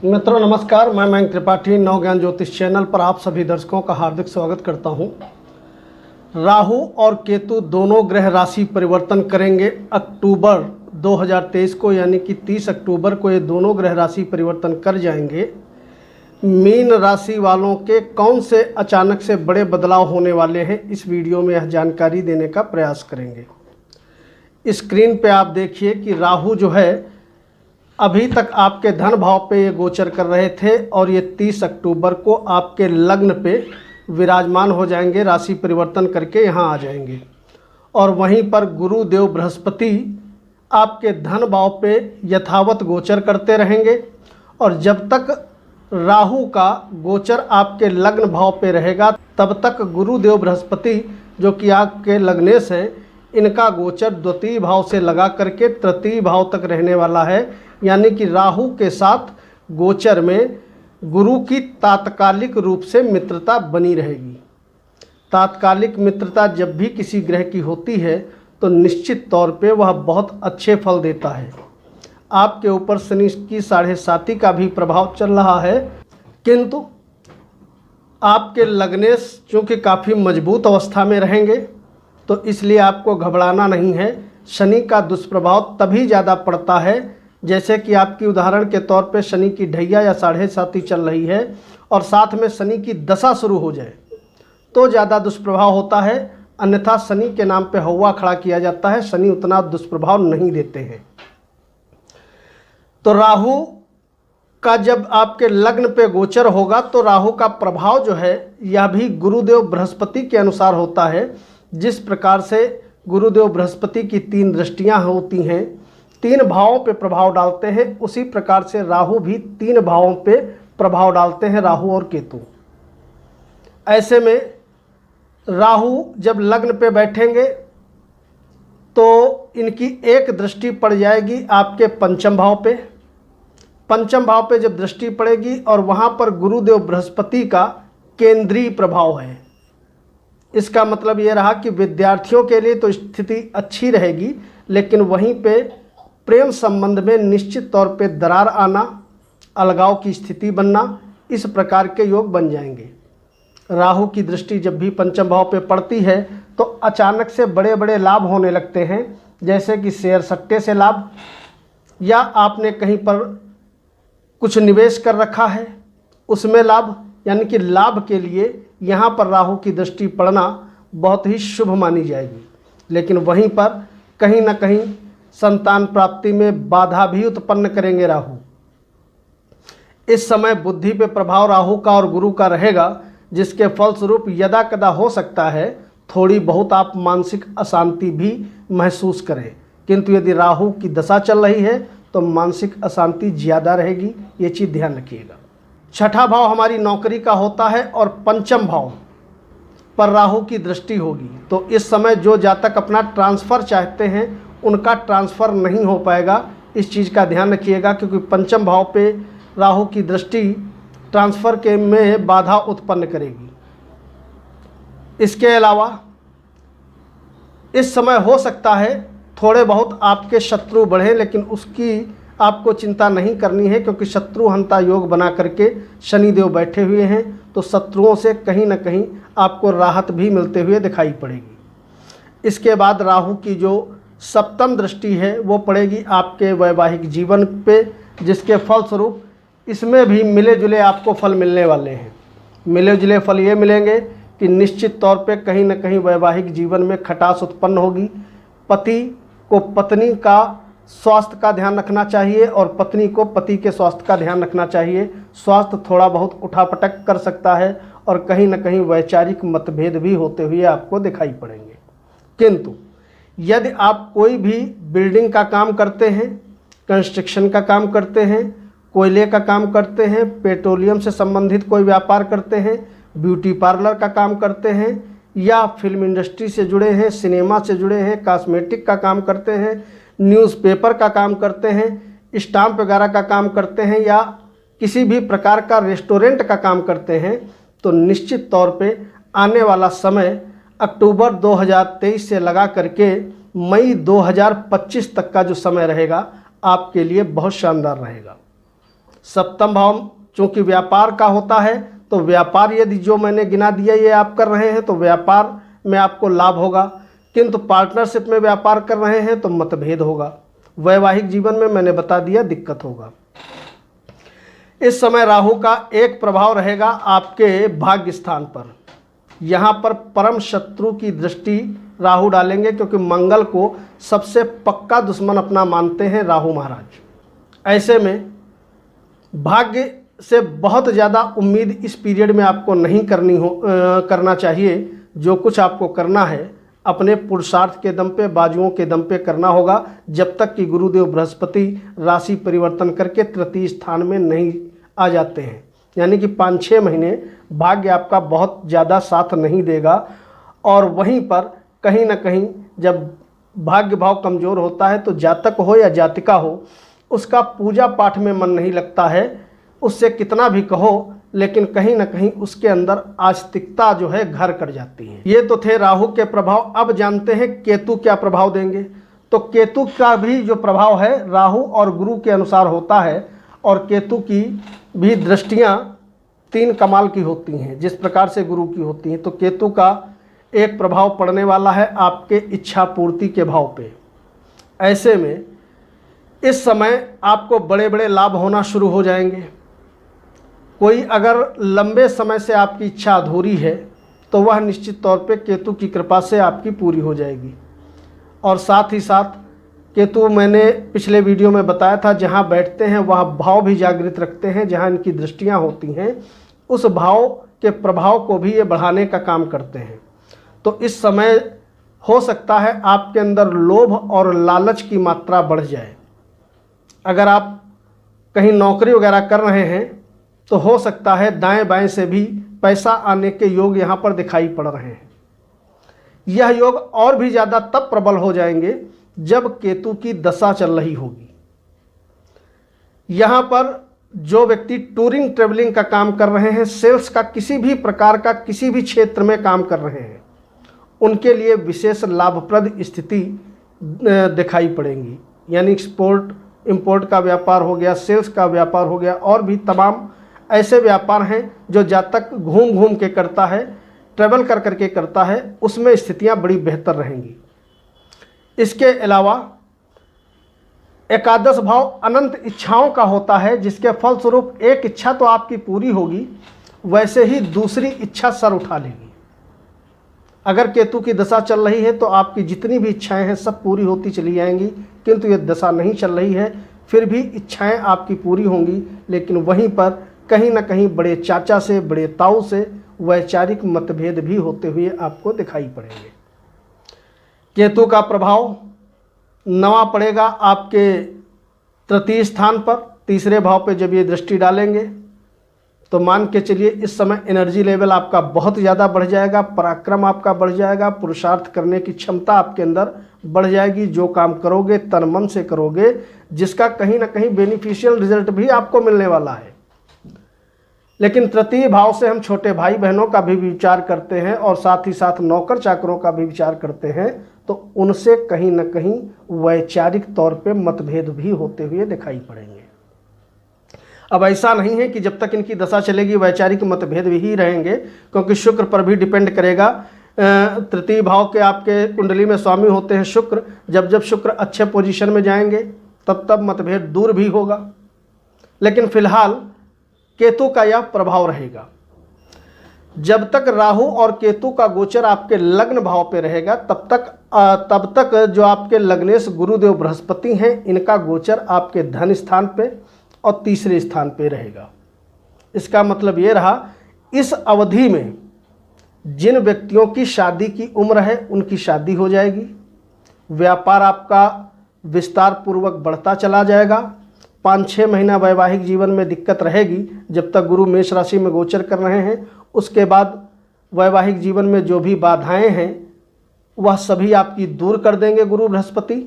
मित्रों नमस्कार, मैं मयंक त्रिपाठी नव ज्ञान ज्योतिष चैनल पर आप सभी दर्शकों का हार्दिक स्वागत करता हूं। राहु और केतु दोनों ग्रह राशि परिवर्तन करेंगे अक्टूबर 2023 को, यानी कि 30 अक्टूबर को ये दोनों ग्रह राशि परिवर्तन कर जाएंगे। मीन राशि वालों के कौन से अचानक से बड़े बदलाव होने वाले हैं, इस वीडियो में यह जानकारी देने का प्रयास करेंगे। स्क्रीन पे आप देखिए कि राहु जो है अभी तक आपके धन भाव पे ये गोचर कर रहे थे और ये 30 अक्टूबर को आपके लग्न पे विराजमान हो जाएंगे, राशि परिवर्तन करके यहाँ आ जाएंगे। और वहीं पर गुरुदेव बृहस्पति आपके धन भाव पे यथावत गोचर करते रहेंगे। और जब तक राहु का गोचर आपके लग्न भाव पे रहेगा तब तक गुरुदेव बृहस्पति जो कि आपके लग्नेश हैं, इनका गोचर द्वितीय भाव से लगा करके तृतीय भाव तक रहने वाला है। यानी कि राहु के साथ गोचर में गुरु की तात्कालिक रूप से मित्रता बनी रहेगी। तात्कालिक मित्रता जब भी किसी ग्रह की होती है तो निश्चित तौर पे वह बहुत अच्छे फल देता है। आपके ऊपर शनि की 7.5 का भी प्रभाव चल रहा है, किंतु आपके लग्नेश चूँकि काफ़ी मजबूत अवस्था में रहेंगे तो इसलिए आपको घबराना नहीं है। शनि का दुष्प्रभाव तभी ज़्यादा पड़ता है जैसे कि आपकी उदाहरण के तौर पे शनि की ढैया या 7.5 चल रही है और साथ में शनि की दशा शुरू हो जाए तो ज़्यादा दुष्प्रभाव होता है, अन्यथा शनि के नाम पे हौवा खड़ा किया जाता है। शनि उतना दुष्प्रभाव नहीं देते हैं। तो राहु का जब आपके लग्न पे गोचर होगा तो राहु का प्रभाव जो है यह भी गुरुदेव बृहस्पति के अनुसार होता है। जिस प्रकार से गुरुदेव बृहस्पति की 3 दृष्टियां होती हैं, 3 भावों पे प्रभाव डालते हैं, उसी प्रकार से राहु भी 3 भावों पे प्रभाव डालते हैं, राहु और केतु। ऐसे में राहु जब लग्न पे बैठेंगे तो इनकी एक दृष्टि पड़ जाएगी आपके पंचम भाव पे। पंचम भाव पे जब दृष्टि पड़ेगी और वहाँ पर गुरुदेव बृहस्पति का केंद्रीय प्रभाव है, इसका मतलब ये रहा कि विद्यार्थियों के लिए तो स्थिति अच्छी रहेगी, लेकिन वहीं पे प्रेम संबंध में निश्चित तौर पे दरार आना, अलगाव की स्थिति बनना, इस प्रकार के योग बन जाएंगे। राहु की दृष्टि जब भी पंचम भाव पे पड़ती है तो अचानक से बड़े बड़े लाभ होने लगते हैं, जैसे कि शेयर सट्टे से लाभ, या आपने कहीं पर कुछ निवेश कर रखा है उसमें लाभ। यानी कि लाभ के लिए यहाँ पर राहु की दृष्टि पड़ना बहुत ही शुभ मानी जाएगी। लेकिन वहीं पर कहीं ना कहीं संतान प्राप्ति में बाधा भी उत्पन्न करेंगे राहु। इस समय बुद्धि पे प्रभाव राहु का और गुरु का रहेगा, जिसके फलस्वरूप यदा कदा हो सकता है थोड़ी बहुत आप मानसिक अशांति भी महसूस करें, किंतु यदि राहु की दशा चल रही है तो मानसिक अशांति ज़्यादा रहेगी, ये चीज़ ध्यान रखिएगा। छठा भाव हमारी नौकरी का होता है और पंचम भाव पर राहु की दृष्टि होगी, तो इस समय जो जातक अपना ट्रांसफ़र चाहते हैं उनका ट्रांसफ़र नहीं हो पाएगा। इस चीज़ का ध्यान रखिएगा, क्योंकि पंचम भाव पे राहु की दृष्टि ट्रांसफ़र के में बाधा उत्पन्न करेगी। इसके अलावा इस समय हो सकता है थोड़े बहुत आपके शत्रु बढ़े, लेकिन उसकी आपको चिंता नहीं करनी है, क्योंकि शत्रु हंता योग बना करके शनिदेव बैठे हुए हैं, तो शत्रुओं से कहीं ना कहीं आपको राहत भी मिलते हुए दिखाई पड़ेगी। इसके बाद राहु की जो 7म दृष्टि है वो पड़ेगी आपके वैवाहिक जीवन पे, जिसके फलस्वरूप इसमें भी मिले जुले आपको फल मिलने वाले हैं। मिले जुले फल ये मिलेंगे कि निश्चित तौर पे कहीं ना कहीं वैवाहिक जीवन में खटास उत्पन्न होगी। पति को पत्नी का स्वास्थ्य का ध्यान रखना चाहिए और पत्नी को पति के स्वास्थ्य का ध्यान रखना चाहिए। स्वास्थ्य थोड़ा बहुत उठापटक कर सकता है और कहीं ना कहीं वैचारिक मतभेद भी होते हुए आपको दिखाई पड़ेंगे। किंतु यदि आप कोई भी बिल्डिंग का काम करते हैं, कंस्ट्रक्शन का काम करते हैं, कोयले का काम करते हैं, पेट्रोलियम से संबंधित कोई व्यापार करते हैं, ब्यूटी पार्लर का काम करते हैं, या फिल्म इंडस्ट्री से जुड़े हैं, सिनेमा से जुड़े हैं, कॉस्मेटिक का काम करते हैं, न्यूज़पेपर का काम करते हैं, स्टाम्प वगैरह का काम करते हैं, या किसी भी प्रकार का रेस्टोरेंट का काम करते हैं, तो निश्चित तौर पे आने वाला समय अक्टूबर 2023 से लगा करके मई 2025 तक का जो समय रहेगा आपके लिए बहुत शानदार रहेगा। सप्तम भाव चूँकि व्यापार का होता है, तो व्यापार यदि जो मैंने गिना दिया ये आप कर रहे हैं तो व्यापार में आपको लाभ होगा, किंतु पार्टनरशिप में व्यापार कर रहे हैं तो मतभेद होगा। वैवाहिक जीवन में मैंने बता दिया दिक्कत होगा। इस समय राहु का एक प्रभाव रहेगा आपके भाग्य स्थान पर। यहाँ पर परम शत्रु की दृष्टि राहु डालेंगे, क्योंकि मंगल को सबसे पक्का दुश्मन अपना मानते हैं राहु महाराज। ऐसे में भाग्य से बहुत ज़्यादा उम्मीद इस पीरियड में आपको नहीं करना चाहिए। जो कुछ आपको करना है अपने पुरुषार्थ के दम पे, बाजुओं के दम पे करना होगा, जब तक कि गुरुदेव बृहस्पति राशि परिवर्तन करके तृतीय स्थान में नहीं आ जाते हैं। यानी कि 5-6 महीने भाग्य आपका बहुत ज़्यादा साथ नहीं देगा। और वहीं पर कहीं ना कहीं जब भाग्य भाव कमज़ोर होता है तो जातक हो या जातिका हो, उसका पूजा पाठ में मन नहीं लगता है। उससे कितना भी कहो, लेकिन कहीं ना कहीं उसके अंदर आस्तिकता जो है घर कर जाती है। ये तो थे राहु के प्रभाव। अब जानते हैं केतु क्या प्रभाव देंगे। तो केतु का भी जो प्रभाव है राहु और गुरु के अनुसार होता है, और केतु की भी दृष्टियां 3 कमाल की होती हैं जिस प्रकार से गुरु की होती हैं। तो केतु का एक प्रभाव पड़ने वाला है आपके इच्छा पूर्ति के भाव पे। ऐसे में इस समय आपको बड़े बड़े लाभ होना शुरू हो जाएंगे। कोई अगर लंबे समय से आपकी इच्छा अधूरी है तो वह निश्चित तौर पे केतु की कृपा से आपकी पूरी हो जाएगी। और साथ ही साथ केतु मैंने पिछले वीडियो में बताया था, जहाँ बैठते हैं वहाँ भाव भी जागृत रखते हैं। जहाँ इनकी दृष्टियाँ होती हैं उस भाव के प्रभाव को भी ये बढ़ाने का काम करते हैं। तो इस समय हो सकता है आपके अंदर लोभ और लालच की मात्रा बढ़ जाए। अगर आप कहीं नौकरी वगैरह कर रहे हैं तो हो सकता है दाएं बाएं से भी पैसा आने के योग यहाँ पर दिखाई पड़ रहे हैं। यह योग और भी ज़्यादा तब प्रबल हो जाएंगे जब केतु की दशा चल रही होगी। यहाँ पर जो व्यक्ति टूरिंग ट्रेवलिंग का काम कर रहे हैं, सेल्स का किसी भी प्रकार का किसी भी क्षेत्र में काम कर रहे हैं, उनके लिए विशेष लाभप्रद स्थिति दिखाई पड़ेंगी। यानी एक्सपोर्ट इंपोर्ट का व्यापार हो गया, सेल्स का व्यापार हो गया, और भी तमाम ऐसे व्यापार हैं जो जातक घूम घूम के करता है, ट्रैवल कर करके करता है, उसमें स्थितियां बड़ी बेहतर रहेंगी। इसके अलावा एकादश भाव अनंत इच्छाओं का होता है, जिसके फलस्वरूप एक इच्छा तो आपकी पूरी होगी, वैसे ही दूसरी इच्छा सर उठा लेगी। अगर केतु की दशा चल रही है तो आपकी जितनी भी इच्छाएं हैं सब पूरी होती चली जाएंगी, किंतु ये दशा नहीं चल रही है फिर भी इच्छाएं आपकी पूरी होंगी, लेकिन वहीं पर कहीं ना कहीं बड़े चाचा से, बड़े ताऊ से वैचारिक मतभेद भी होते हुए आपको दिखाई पड़ेंगे। केतु का प्रभाव नवा पड़ेगा आपके तृतीय स्थान पर, तीसरे भाव पे जब ये दृष्टि डालेंगे तो मान के चलिए इस समय एनर्जी लेवल आपका बहुत ज़्यादा बढ़ जाएगा, पराक्रम आपका बढ़ जाएगा, पुरुषार्थ करने की क्षमता आपके अंदर बढ़ जाएगी। जो काम करोगे तन मन से करोगे, जिसका कहीं ना कहीं बेनिफिशियल रिजल्ट भी आपको मिलने वाला है। लेकिन तृतीय भाव से हम छोटे भाई बहनों का भी विचार करते हैं और साथ ही साथ नौकर चाकरों का भी विचार करते हैं, तो उनसे कहीं ना कहीं वैचारिक तौर पे मतभेद भी होते हुए दिखाई पड़ेंगे। अब ऐसा नहीं है कि जब तक इनकी दशा चलेगी वैचारिक मतभेद भी रहेंगे, क्योंकि शुक्र पर भी डिपेंड करेगा। तृतीय भाव के आपके कुंडली में स्वामी होते हैं शुक्र, जब शुक्र अच्छे पोजीशन में जाएंगे तब मतभेद दूर भी होगा। लेकिन फिलहाल केतु का यह प्रभाव रहेगा। जब तक राहु और केतु का गोचर आपके लग्न भाव पे रहेगा तब तक जो आपके लग्नेश गुरुदेव बृहस्पति हैं, इनका गोचर आपके धन स्थान पे और तीसरे स्थान पे रहेगा। इसका मतलब ये रहा, इस अवधि में जिन व्यक्तियों की शादी की उम्र है उनकी शादी हो जाएगी। व्यापार आपका विस्तार पूर्वक बढ़ता चला जाएगा। 5-6 महीना वैवाहिक जीवन में दिक्कत रहेगी जब तक गुरु मेष राशि में गोचर कर रहे हैं। उसके बाद वैवाहिक जीवन में जो भी बाधाएं हैं वह सभी आपकी दूर कर देंगे गुरु बृहस्पति।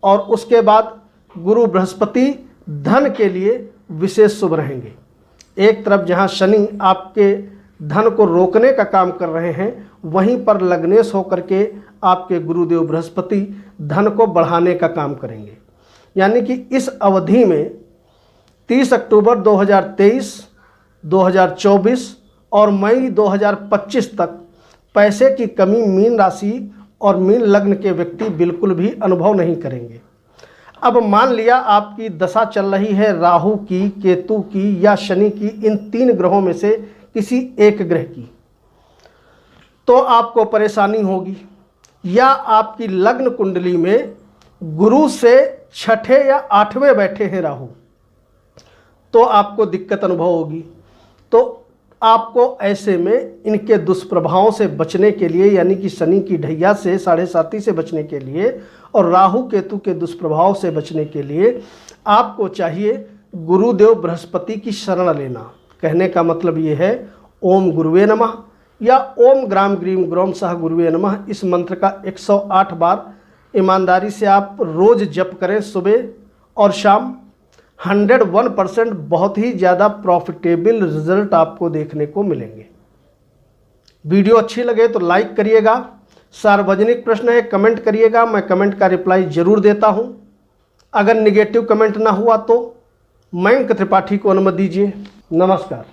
और उसके बाद गुरु बृहस्पति धन के लिए विशेष शुभ रहेंगे। एक तरफ जहां शनि आपके धन को रोकने का काम कर रहे हैं, वहीं पर लग्नेश होकर के आपके गुरुदेव बृहस्पति धन को बढ़ाने का काम करेंगे। यानी कि इस अवधि में 30 अक्टूबर 2023, 2024 और मई 2025 तक पैसे की कमी मीन राशि और मीन लग्न के व्यक्ति बिल्कुल भी अनुभव नहीं करेंगे। अब मान लिया आपकी दशा चल रही है राहु की, केतु की या शनि की, इन 3 ग्रहों में से किसी एक ग्रह की, तो आपको परेशानी होगी। या आपकी लग्न कुंडली में गुरु से 6ठे या 8वें बैठे हैं राहु, तो आपको दिक्कत अनुभव होगी। तो आपको ऐसे में इनके दुष्प्रभावों से बचने के लिए, यानी कि शनि की ढैया से, 7.5 से बचने के लिए और राहु केतु के दुष्प्रभाव से बचने के लिए आपको चाहिए गुरुदेव बृहस्पति की शरण लेना। कहने का मतलब ये है ओम गुरुवे नमः या ओम ग्राम ग्रीम ग्रोम सह गुरुवे नमः। इस मंत्र का 108 बार ईमानदारी से आप रोज़ जप करें, सुबह और शाम। 101% बहुत ही ज़्यादा प्रॉफिटेबल रिजल्ट आपको देखने को मिलेंगे। वीडियो अच्छी लगे तो लाइक करिएगा। सार्वजनिक प्रश्न है, कमेंट करिएगा, मैं कमेंट का रिप्लाई ज़रूर देता हूं। अगर निगेटिव कमेंट ना हुआ तो मयंक त्रिपाठी को अनुमति दीजिए। नमस्कार।